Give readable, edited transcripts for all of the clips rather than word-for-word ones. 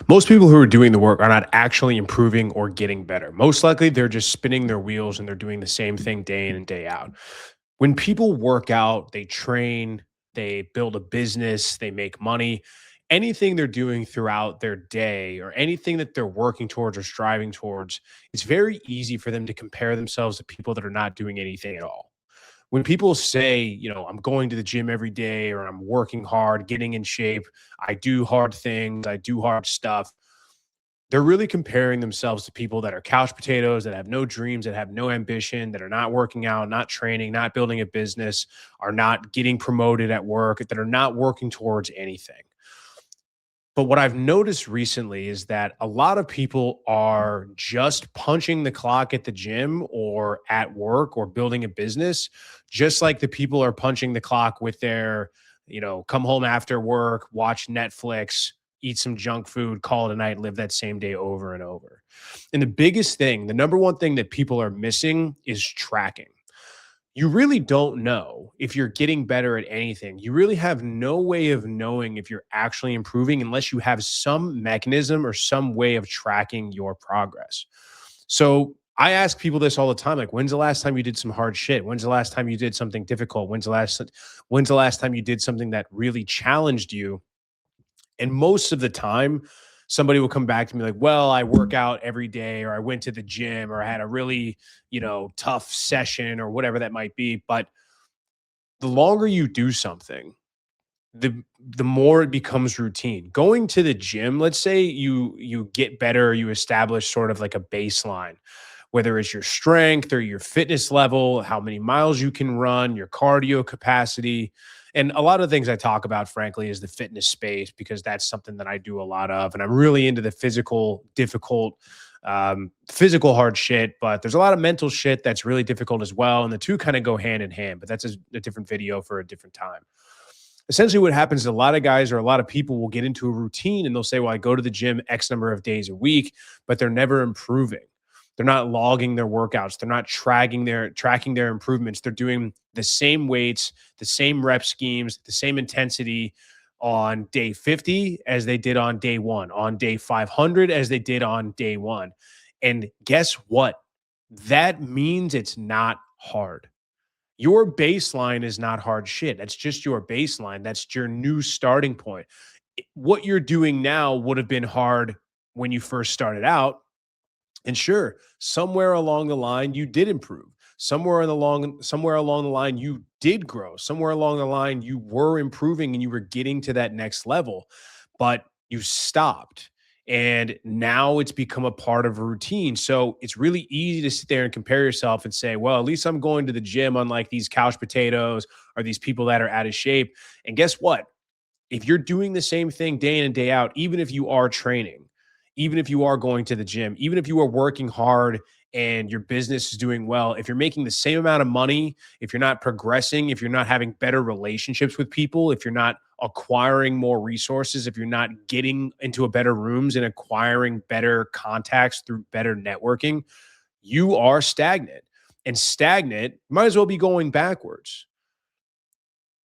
Most people who are doing the work are not actually improving or getting better. Most likely, they're just spinning their wheels and they're doing the same thing day in and day out. When people work out, they train, they build a business, they make money, anything they're doing throughout their day or anything that they're working towards or striving towards, it's very easy for them to compare themselves to people that are not doing anything at all. When people say, I'm going to the gym every day or I'm working hard, getting in shape, I do hard things, I do hard stuff, they're really comparing themselves to people that are couch potatoes, that have no dreams, that have no ambition, that are not working out, not training, not building a business, are not getting promoted at work, that are not working towards anything. But what I've noticed recently is that a lot of people are just punching the clock at the gym or at work or building a business, just like the people are punching the clock with their, come home after work, watch Netflix, eat some junk food, call it a night, live that same day over and over. And the biggest thing, the number one thing that people are missing is tracking. You really don't know if you're getting better at anything. You really have no way of knowing if you're actually improving unless you have some mechanism or some way of tracking your progress. So I ask people this all the time, like, when's the last time you did some hard shit? When's the last time you did something difficult? When's the last time you did something that really challenged you? And most of the time, somebody will come back to me like, well, I work out every day, or I went to the gym, or I had a really, tough session, or whatever that might be. But the longer you do something, the more it becomes routine. Going to the gym, let's say you get better, you establish sort of like a baseline, whether it's your strength or your fitness level, how many miles you can run, your cardio capacity. And a lot of things I talk about, frankly, is the fitness space because that's something that I do a lot of. And I'm really into the physical, difficult, physical hard shit, but there's a lot of mental shit that's really difficult as well. And the two kind of go hand in hand, but that's a different video for a different time. Essentially, what happens is a lot of guys or a lot of people will get into a routine and they'll say, well, I go to the gym X number of days a week, but they're never improving. They're not logging their workouts. They're not tracking their improvements. They're doing the same weights, the same rep schemes, the same intensity on day 50 as they did on day one, on day 500 as they did on day one. And guess what? That means it's not hard. Your baseline is not hard shit. That's just your baseline. That's your new starting point. What you're doing now would have been hard when you first started out. And sure, somewhere along the line you did improve. Somewhere along the line you did grow. Somewhere along the line you were improving and you were getting to that next level, but you stopped. And now it's become a part of a routine. So it's really easy to sit there and compare yourself and say, well, at least I'm going to the gym, unlike these couch potatoes or these people that are out of shape. And guess what? If you're doing the same thing day in and day out, even if you are training, even if you are going to the gym, even if you are working hard and your business is doing well, if you're making the same amount of money, if you're not progressing, if you're not having better relationships with people, if you're not acquiring more resources, if you're not getting into a better rooms and acquiring better contacts through better networking, you are stagnant. And stagnant might as well be going backwards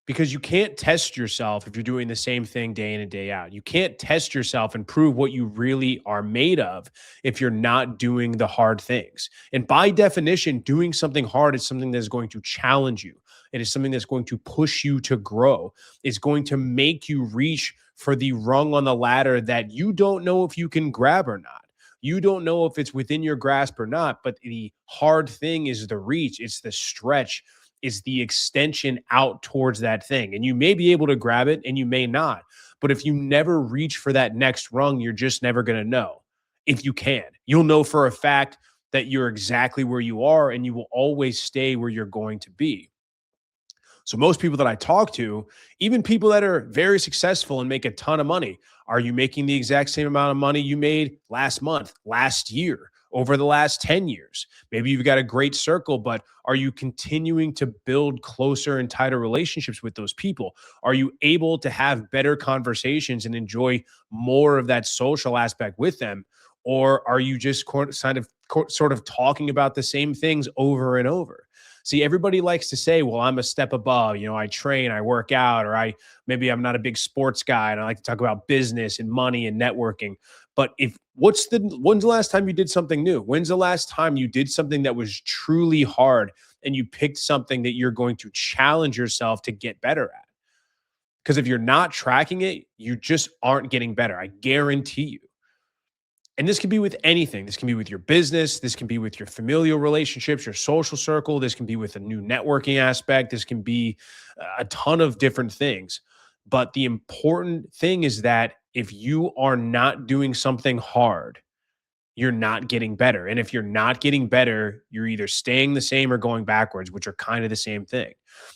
because you can't test yourself if you're doing the same thing day in and day out. You can't test yourself and prove what you really are made of if you're not doing the hard things. And by definition, doing something hard is something that's going to challenge you. It is something that's going to push you to grow. It's going to make you reach for the rung on the ladder that you don't know if you can grab or not. You don't know if it's within your grasp or not, but the hard thing is the reach, it's the stretch, is the extension out towards that thing. And you may be able to grab it and you may not. But if you never reach for that next rung, you're just never going to know if you can. You'll know for a fact that you're exactly where you are and you will always stay where you're going to be. So most people that I talk to, even people that are very successful and make a ton of money, are you making the exact same amount of money you made last month, last year, over the last 10 years? Maybe you've got a great circle, but are you continuing to build closer and tighter relationships with those people? Are you able to have better conversations and enjoy more of that social aspect with them? Or are you just sort of talking about the same things over and over? See, everybody likes to say, well, I'm a step above, I train, I work out, or maybe I'm not a big sports guy and I like to talk about business and money and networking. But when's the last time you did something new? When's the last time you did something that was truly hard and you picked something that you're going to challenge yourself to get better at? Because if you're not tracking it, you just aren't getting better. I guarantee you. And this can be with anything. This can be with your business. This can be with your familial relationships, your social circle. This can be with a new networking aspect. This can be a ton of different things. But the important thing is that if you are not doing something hard, you're not getting better. And if you're not getting better, you're either staying the same or going backwards, which are kind of the same thing.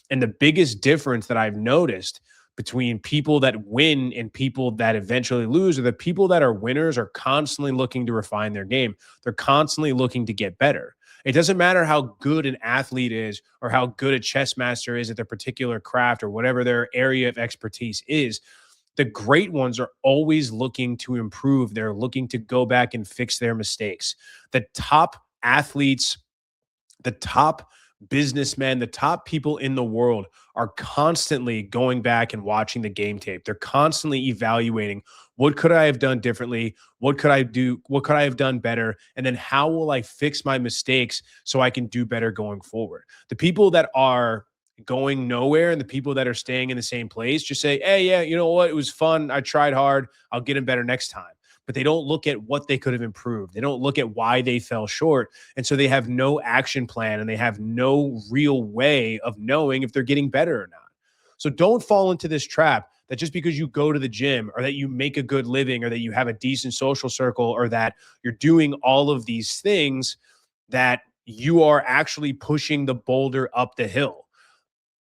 And the biggest difference that I've noticed between people that win and people that eventually lose are the people that are winners are constantly looking to refine their game. They're constantly looking to get better. It doesn't matter how good an athlete is or how good a chess master is at their particular craft or whatever their area of expertise is. The great ones are always looking to improve. They're looking to go back and fix their mistakes. The top athletes, the top businessmen, the top people in the world are constantly going back and watching the game tape. They're constantly evaluating, what could I have done differently? What could I do? What could I have done better? And then how will I fix my mistakes so I can do better going forward? The people that are going nowhere and the people that are staying in the same place just say, hey, yeah, you know what? It was fun. I tried hard. I'll get them better next time. But they don't look at what they could have improved. They don't look at why they fell short. And so they have no action plan and they have no real way of knowing if they're getting better or not. So don't fall into this trap that just because you go to the gym or that you make a good living or that you have a decent social circle or that you're doing all of these things that you are actually pushing the boulder up the hill.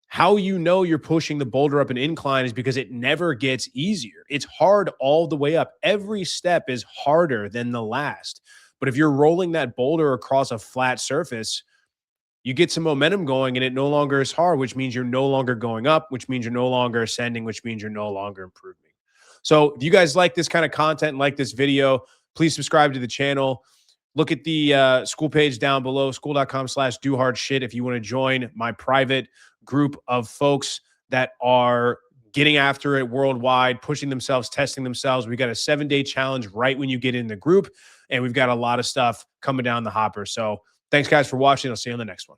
How you know you're pushing the boulder up an incline is because it never gets easier. It's hard all the way up. Every step is harder than the last. But if you're rolling that boulder across a flat surface, you get some momentum going and it no longer is hard, which means you're no longer going up, which means you're no longer ascending, which means you're no longer improving. So if you guys like this kind of content and like this video, please subscribe to the channel. Look at the school page down below, school.com/dohardshit if you want to join my private group of folks that are getting after it worldwide, pushing themselves, testing themselves. We got a 7-day challenge right when you get in the group, and we've got a lot of stuff coming down the hopper. So thanks, guys, for watching. I'll see you on the next one.